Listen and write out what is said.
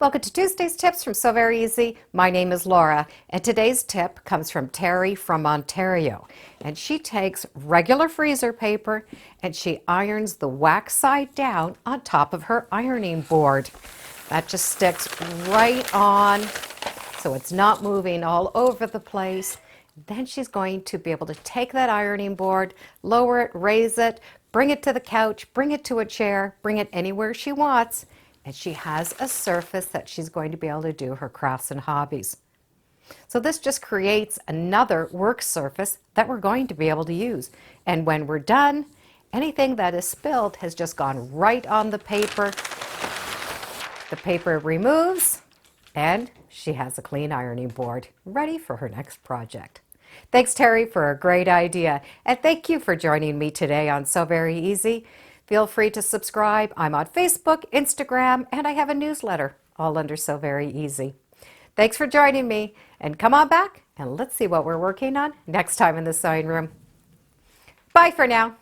Welcome to Tuesday's Tips from So Very Easy. My name is Laura, and today's tip comes from Terry from Ontario. And she takes regular freezer paper and she irons the wax side down on top of her ironing board. That just sticks right on, so it's not moving all over the place. Then she's going to be able to take that ironing board, lower it, raise it, bring it to the couch, bring it to a chair, bring it anywhere she wants. And she has a surface that she's going to be able to do her crafts and hobbies. So this just creates another work surface that we're going to be able to use. And when we're done, anything that is spilled has just gone right on the paper. The paper removes, and she has a clean ironing board ready for her next project. Thanks, Terry, for a great idea. And thank you for joining me today on So Very Easy. Feel free to subscribe. I'm on Facebook, Instagram, and I have a newsletter, all under So Very Easy. Thanks for joining me, and come on back and let's see what we're working on next time in the sewing room. Bye for now.